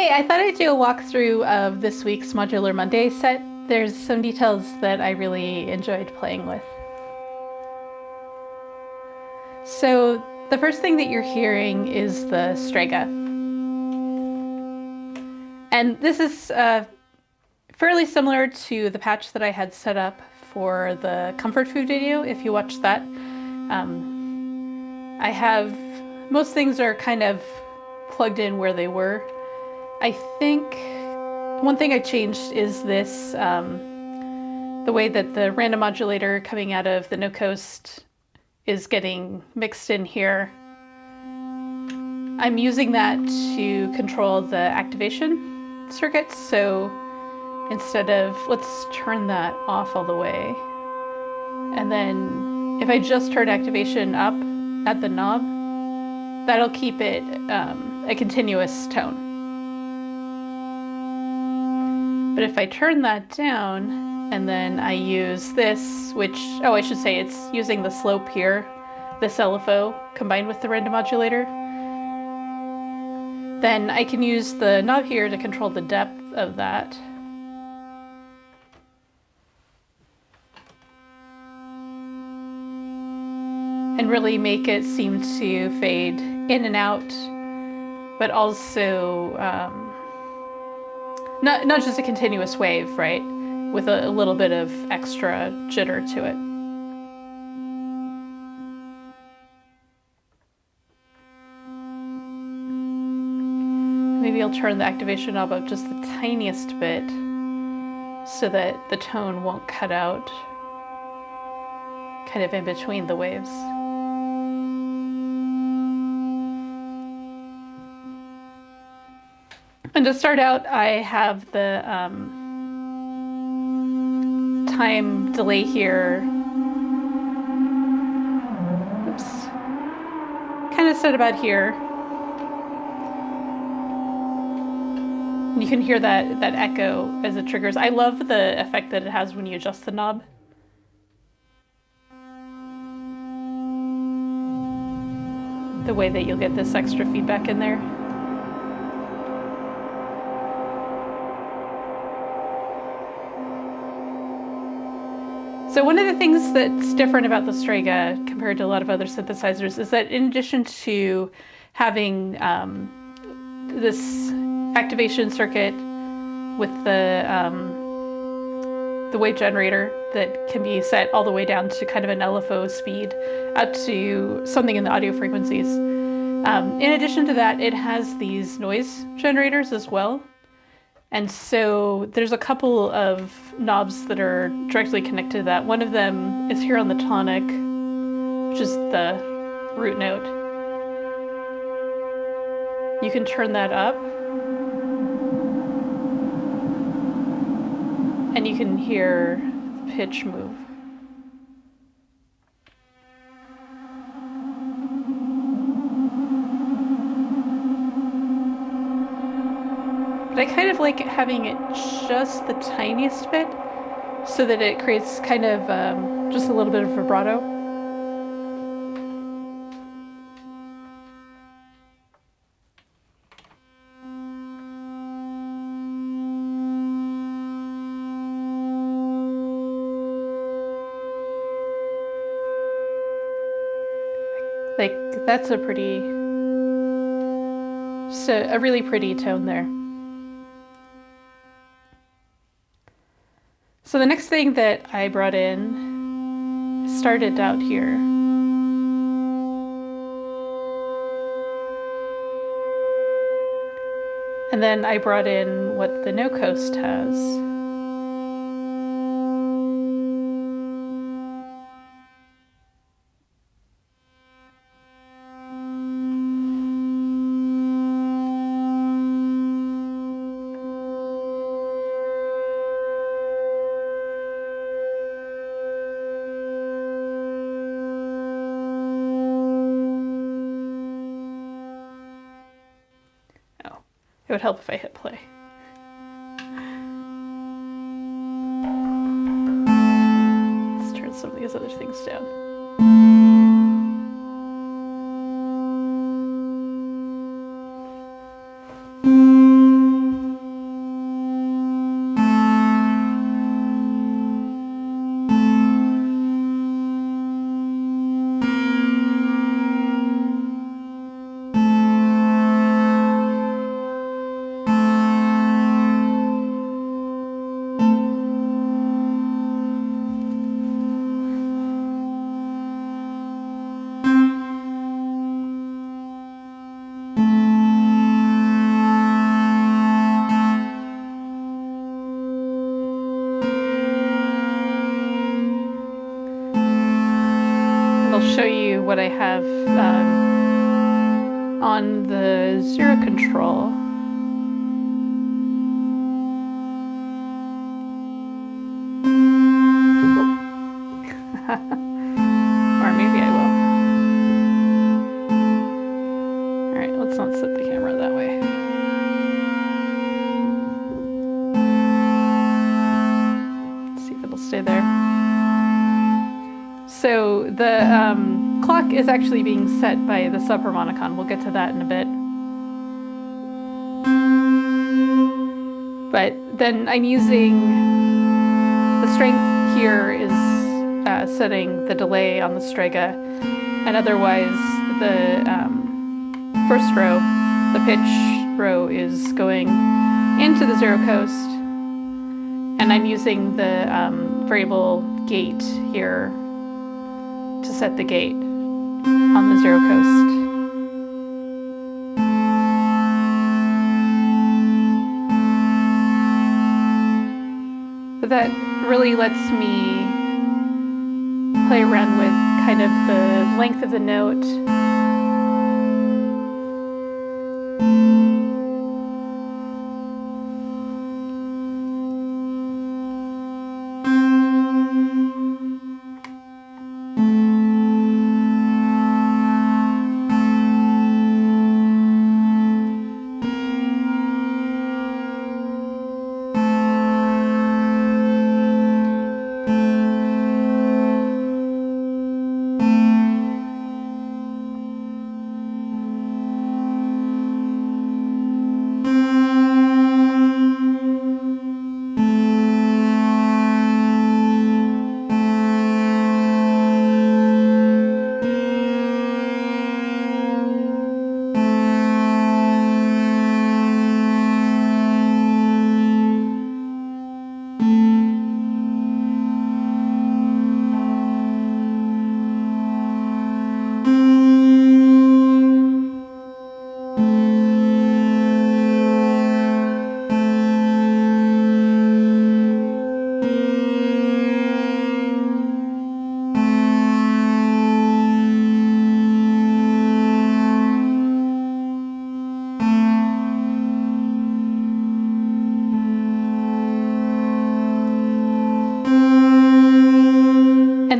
Hey, I thought I'd do a walkthrough of this week's Modular Monday set. There's some details that I really enjoyed playing with. So the first thing that you're hearing is the Strega. And this is fairly similar to the patch that I had set up for the comfort food video, if you watched that. Most things are kind of plugged in where they were. I think one thing I changed is this, the way that the random modulator coming out of the no coast is getting mixed in here. I'm using that to control the activation circuit, so instead of, let's turn that off all the way. And then if I just turn activation up at the knob, that'll keep it a continuous tone. But if I turn that down and then I use this, which, I should say it's using the slope here, this LFO combined with the random modulator, then I can use the knob here to control the depth of that. And really make it seem to fade in and out, but also not just a continuous wave, right? With a little bit of extra jitter to it. Maybe I'll turn the activation knob up just the tiniest bit so that the tone won't cut out kind of in between the waves. And to start out, I have the time delay here. Oops. Kind of set about here. And you can hear that echo as it triggers. I love the effect that it has when you adjust the knob. The way that you'll get this extra feedback in there. So one of the things that's different about the Strega compared to a lot of other synthesizers is that in addition to having this activation circuit with the wave generator that can be set all the way down to kind of an LFO speed out to something in the audio frequencies. In addition to that, it has these noise generators as well. And so there's a couple of knobs that are directly connected to that. One of them is here on the tonic, which is the root note. You can turn that up. And you can hear the pitch move. But I kind of like having it just the tiniest bit so that it creates kind of just a little bit of vibrato. Like, that's a really pretty tone there. So the next thing that I brought in started out here. And then I brought in what the no coast has. It would help if I hit play. Let's turn some of these other things down. what I have on the zero control. Or maybe I will. All right, let's not set the camera that way. Let's see if it'll stay there. So the clock is actually being set by the Subharmonicon. We'll get to that in a bit. But then I'm using the strength here is setting the delay on the Strega, and otherwise the first row, the pitch row, is going into the zero coast, and I'm using the variable gate here to set the gate on the zero coast. But that really lets me play around with kind of the length of the note.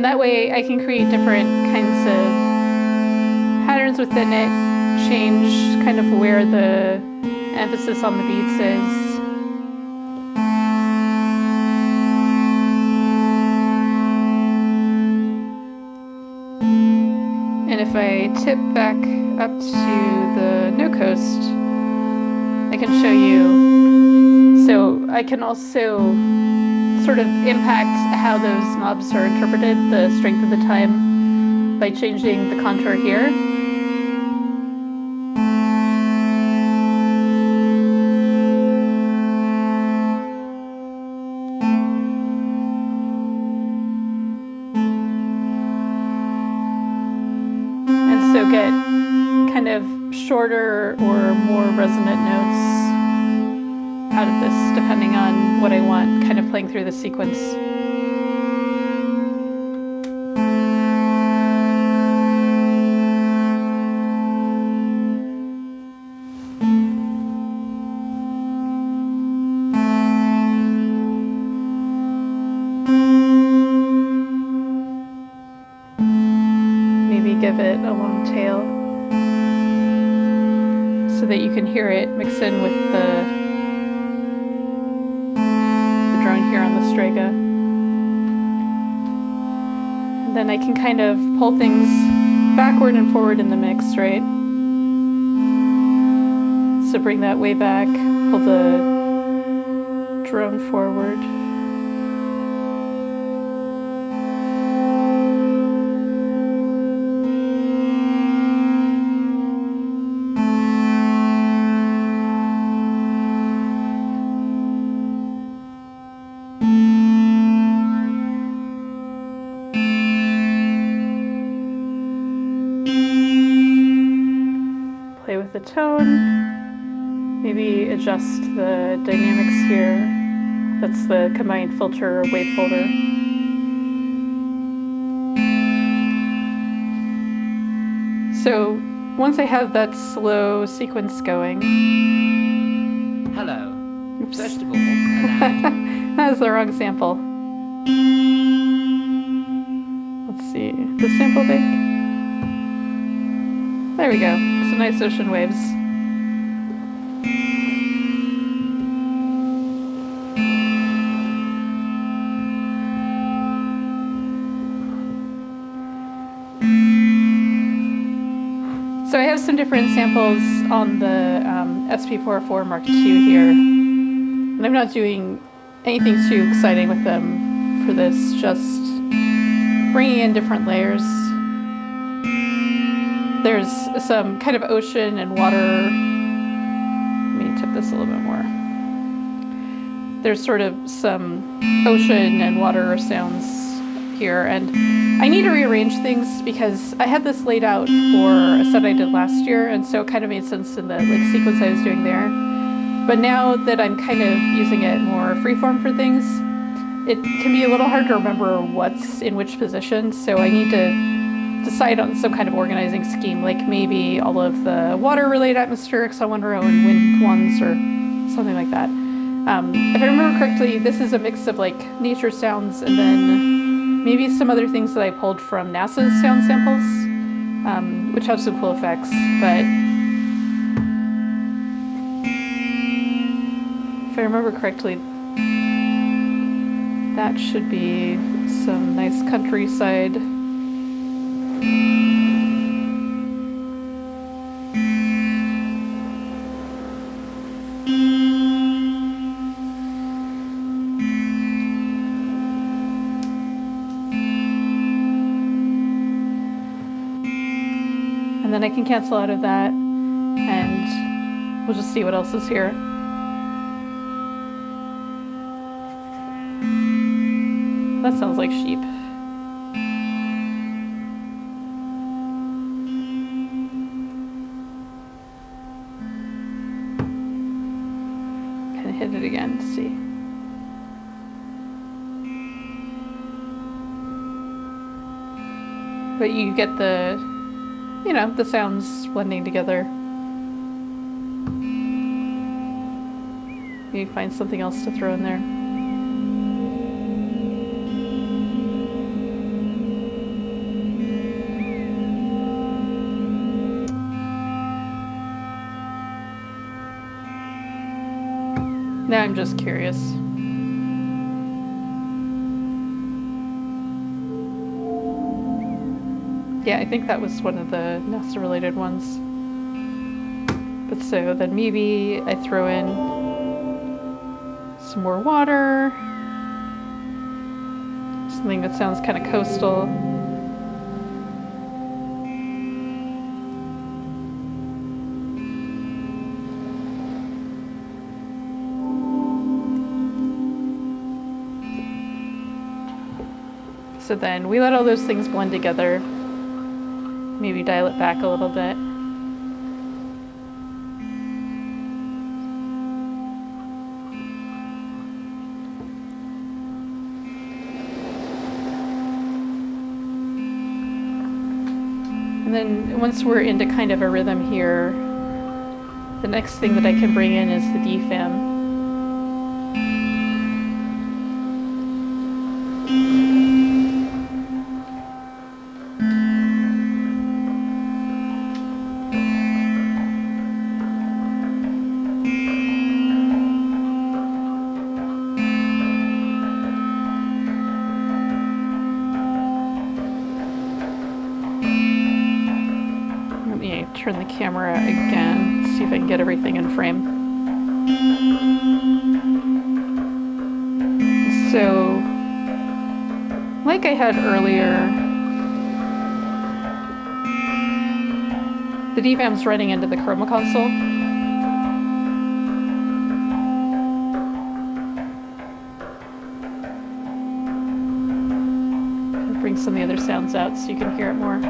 That way I can create different kinds of patterns within it, change kind of where the emphasis on the beats is. And if I tip back up to the no coast, I can show you. So I can also sort of impact how those knobs are interpreted, the strength of the time, by changing the contour here. And so get kind of shorter or more resonant notes out of this, depending on what I want, kind of playing through the sequence. Maybe give it a long tail so that you can hear it mix in with the drone here on the Strega. And then I can kind of pull things backward and forward in the mix, right? So bring that way back, pull the drone forward. Play with the tone, maybe adjust the dynamics here. That's the combined filter or wave folder. once I have that slow sequence going... Hello. Oops. First of all, allow... That was the wrong sample. Let's see, the sample big? There we go, some nice ocean waves. So I have some different samples on the SP-404 Mark II here, and I'm not doing anything too exciting with them for this, just bringing in different layers. There's some kind of ocean and water. Let me tip this a little bit more. There's sort of some ocean and water sounds here, and I need to rearrange things because I had this laid out for a set I did last year, and so it kind of made sense in the sequence I was doing there. But now that I'm kind of using it more freeform for things, it can be a little hard to remember what's in which position, so I need to decide on some kind of organizing scheme, like maybe all of the water-related atmospherics on one row and wind ones or something like that. If I remember correctly, this is a mix of like nature sounds and then maybe some other things that I pulled from NASA's sound samples, which have some cool effects, but if I remember correctly, that should be some nice countryside. And then I can cancel out of that, and we'll just see what else is here. That sounds like sheep. Kind of hit it again to see. But you get the, you know, the sounds blending together. Maybe find something else to throw in there. Now I'm just curious. Yeah, I think that was one of the NASA-related ones. But so then maybe I throw in some more water. Something that sounds kind of coastal. So then we let all those things blend together. Maybe dial it back a little bit. And then once we're into kind of a rhythm here, the next thing that I can bring in is the DFAM. Turn the camera again, see if I can get everything in frame. So, like I had earlier, the DFAM's running into the Chroma console. I'll bring some of the other sounds out so you can hear it more.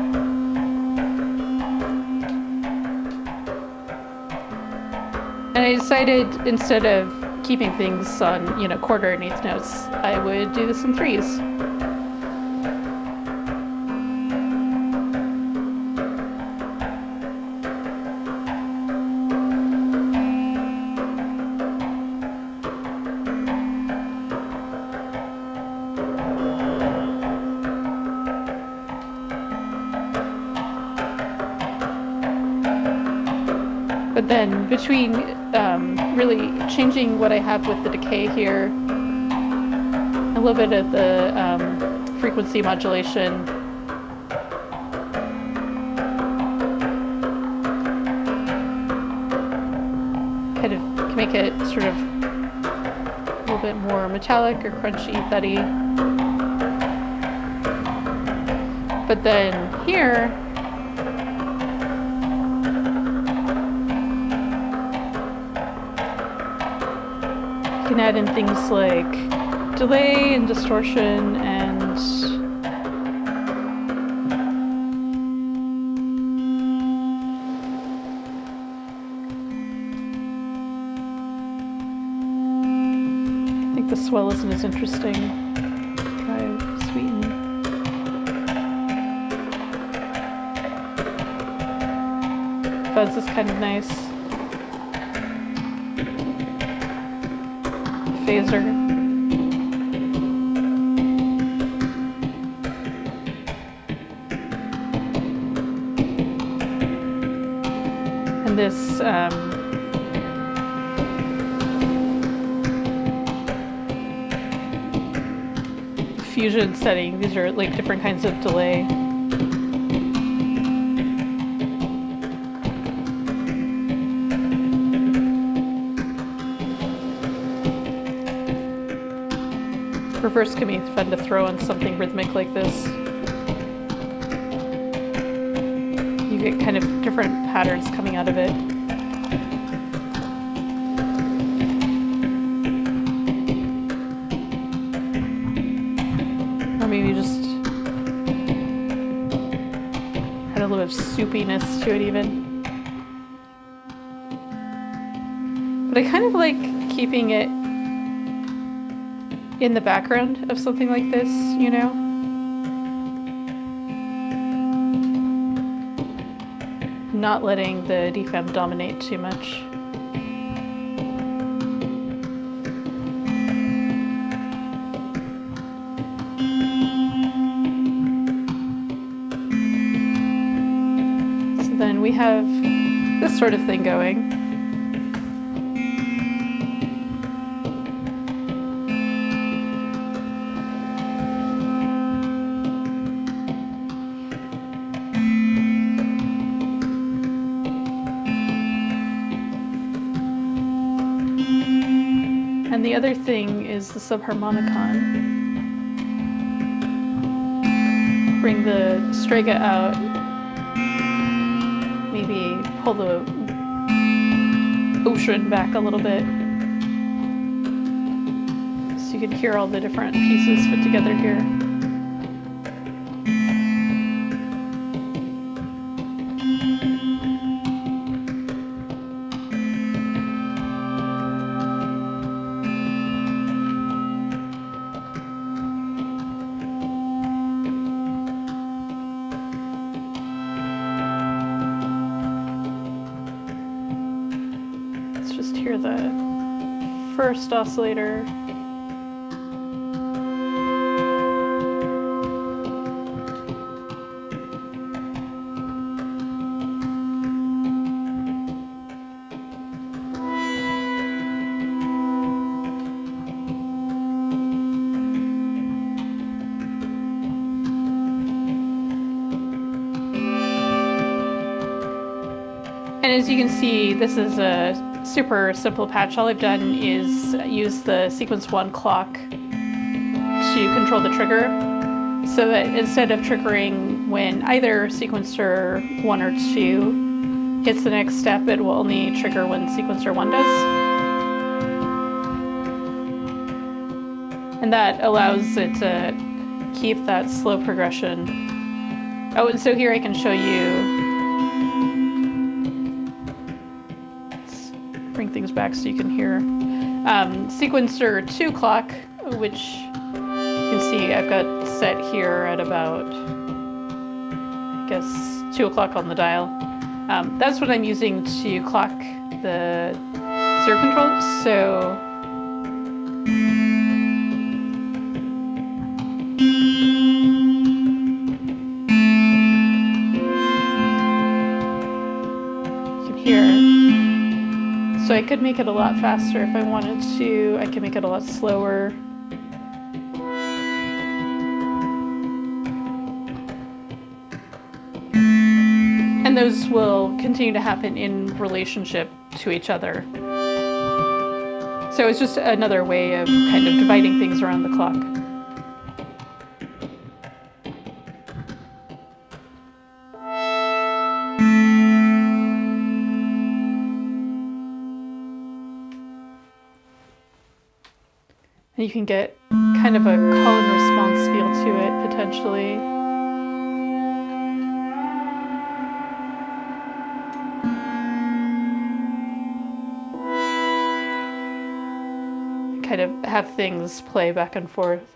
And I decided instead of keeping things on, you know, quarter and eighth notes, I would do this in threes. But then between really changing what I have with the decay here, a little bit of the frequency modulation, kind of can make it sort of a little bit more metallic or crunchy, thuddy. But then here, you can add in things like delay and distortion and I think the swell isn't as interesting. Try sweeten. Fuzz is kind of nice. Phaser. And this fusion setting, these are like different kinds of delay. Reverse can be fun to throw on something rhythmic like this. You get kind of different patterns coming out of it. Or maybe just add a little bit of soupiness to it even. But I kind of like keeping it in the background of something like this, you know? Not letting the DFAM dominate too much. So then we have this sort of thing going. And the other thing is the Subharmonicon. Bring the Strega out. Maybe pull the ocean back a little bit. So you can hear all the different pieces put together here. Just hear the first oscillator. And as you can see, this is a super simple patch. All I've done is use the sequence 1 clock to control the trigger, so that instead of triggering when either sequencer 1 or 2 hits the next step, it will only trigger when sequencer 1 does. And that allows it to keep that slow progression. Oh, and so here I can show you. Bring things back so you can hear. Sequencer 2 clock, which you can see I've got set here at about, I guess, 2 o'clock on the dial. That's what I'm using to clock the zero control. So you can hear I could make it a lot faster if I wanted to. I could make it a lot slower. And those will continue to happen in relationship to each other. So it's just another way of kind of dividing things around the clock. And you can get kind of a call and response feel to it, potentially. Kind of have things play back and forth.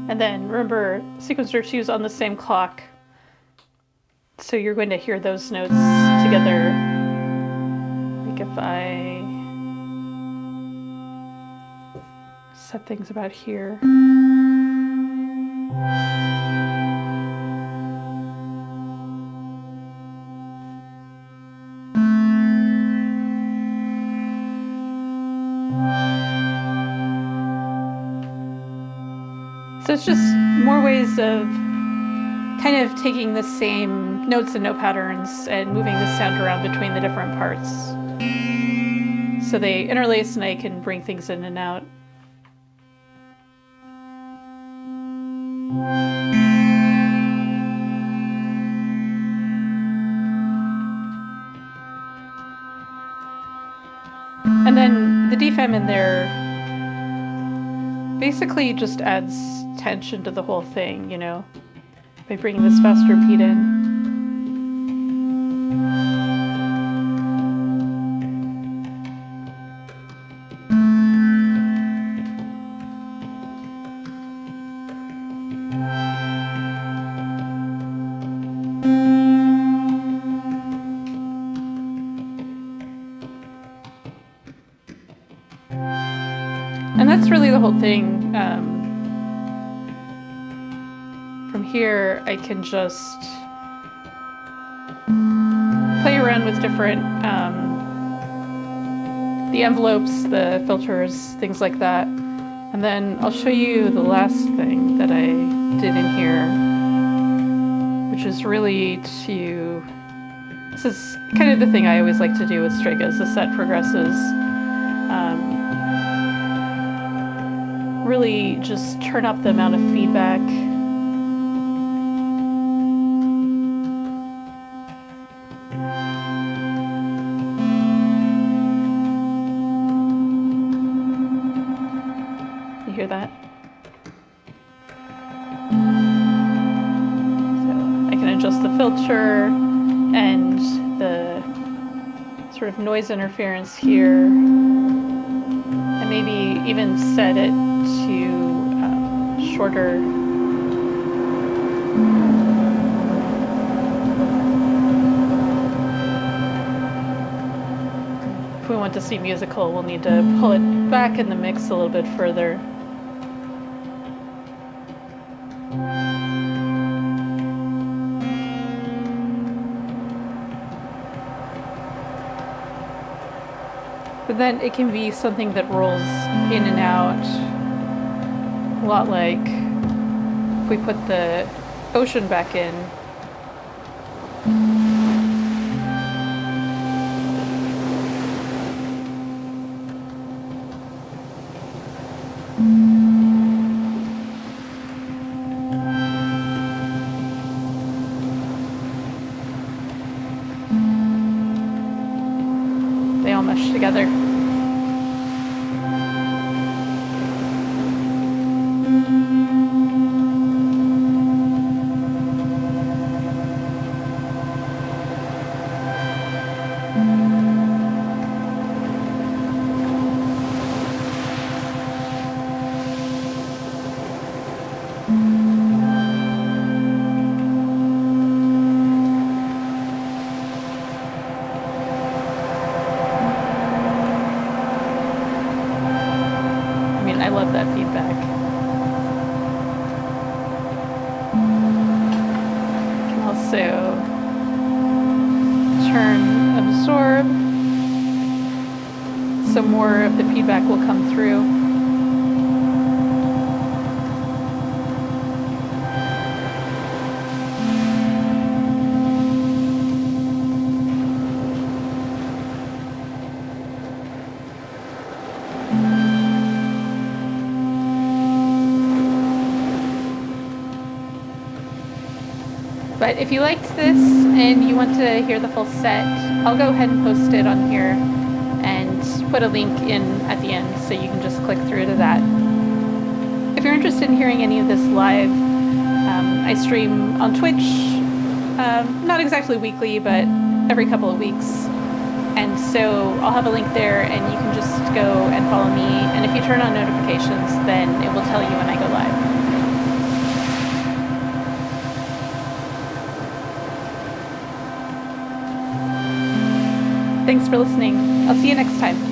And then remember, sequencer 2 is on the same clock, so you're going to hear those notes together. Like if I set things about here. So it's just more ways of kind of taking the same notes and note patterns and moving the sound around between the different parts. So they interlace and I can bring things in and out. And then the DFAM in there basically just adds tension to the whole thing, you know, by bringing this faster beat in. And that's really the whole thing. From here, I can just play around with different, the envelopes, the filters, things like that. And then I'll show you the last thing that I did in here, which is really to, this is kind of the thing I always like to do with Strega as the set progresses. Really just turn up the amount of feedback. You hear that? So I can adjust the filter and the sort of noise interference here, and maybe even set it to shorter. If we want to see musical, we'll need to pull it back in the mix a little bit further. But then it can be something that rolls in and out. A lot like if we put the ocean back in. They all mesh together. I love that feedback. You can also turn absorb, so more of the feedback will come through. But if you liked this and you want to hear the full set, I'll go ahead and post it on here and put a link in at the end so you can just click through to that. If you're interested in hearing any of this live, I stream on Twitch, not exactly weekly, but every couple of weeks. And so I'll have a link there and you can just go and follow me. And if you turn on notifications, then it will tell you when I go live. Thanks for listening. I'll see you next time.